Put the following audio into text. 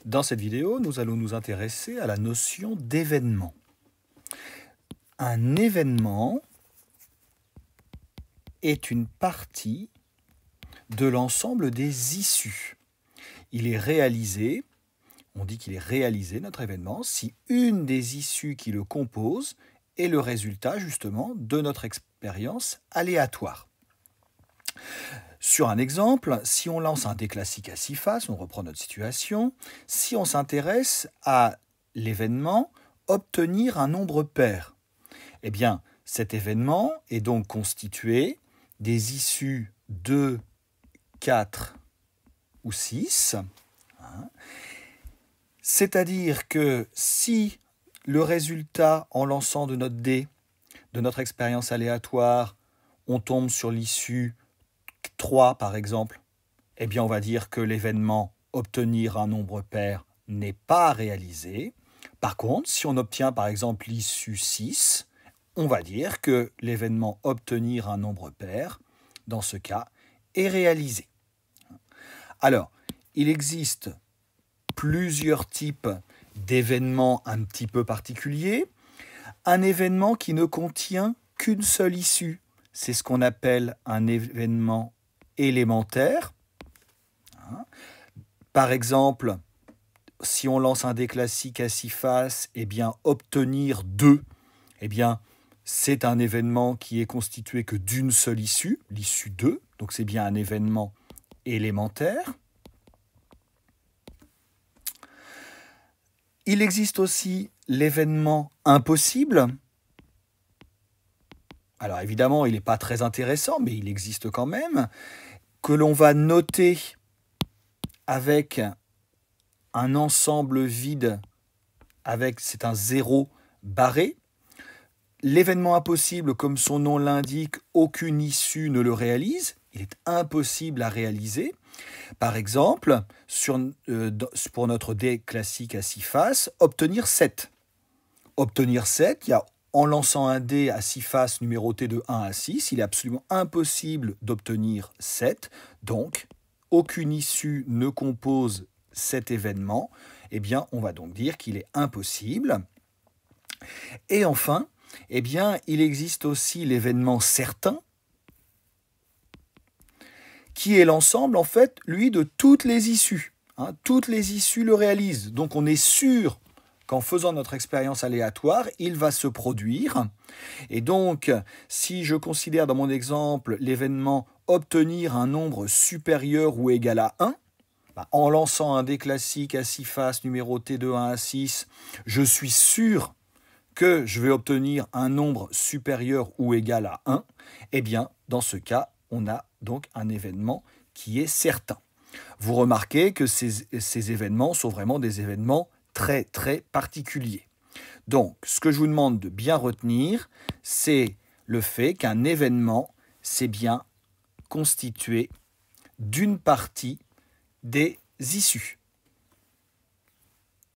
Dans cette vidéo, nous allons nous intéresser à la notion d'événement. Un événement est une partie de l'ensemble des issues. Il est réalisé, on dit qu'il est réalisé, notre événement, si une des issues qui le composent est le résultat justement de notre expérience aléatoire. Sur un exemple, si on lance un dé classique à 6 faces, on reprend notre situation, si on s'intéresse à l'événement obtenir un nombre pair, eh bien cet événement est donc constitué des issues 2, 4 ou 6. C'est-à-dire que si le résultat en lançant de notre dé, de notre expérience aléatoire, on tombe sur l'issue 3 par exemple, eh bien on va dire que l'événement obtenir un nombre pair n'est pas réalisé. Par contre, si on obtient par exemple l'issue 6, on va dire que l'événement obtenir un nombre pair, dans ce cas, est réalisé. Alors, il existe plusieurs types d'événements un petit peu particuliers. Un événement qui ne contient qu'une seule issue, c'est ce qu'on appelle un événement élémentaire. Par exemple, si on lance un dé classique à 6 faces, eh bien obtenir 2, eh bien c'est un événement qui est constitué que d'une seule issue, l'issue 2, donc c'est bien un événement élémentaire. Il existe aussi l'événement impossible. Alors évidemment, il n'est pas très intéressant, mais il existe quand même, que l'on va noter avec un ensemble vide, c'est un 0 barré. L'événement impossible, comme son nom l'indique, aucune issue ne le réalise. Il est impossible à réaliser. Par exemple, pour notre dé classique à 6 faces, obtenir 7. Obtenir 7, en lançant un dé à 6 faces numéroté de 1 à 6, il est absolument impossible d'obtenir 7. Donc, aucune issue ne compose cet événement. Eh bien, on va donc dire qu'il est impossible. Et enfin, eh bien, il existe aussi l'événement certain, qui est l'ensemble, en fait, lui, de toutes les issues. Toutes les issues le réalisent. Donc, on est sûr qu'en faisant notre expérience aléatoire, il va se produire. Et donc, si je considère dans mon exemple l'événement obtenir un nombre supérieur ou égal à 1, en lançant un dé classique à 6 faces numéroté de 1 à 6, je suis sûr que je vais obtenir un nombre supérieur ou égal à 1. Eh bien, dans ce cas, on a donc un événement qui est certain. Vous remarquez que ces événements sont vraiment des événements très très particuliers. Donc, ce que je vous demande de bien retenir, c'est le fait qu'un événement, c'est bien constitué d'une partie des issues.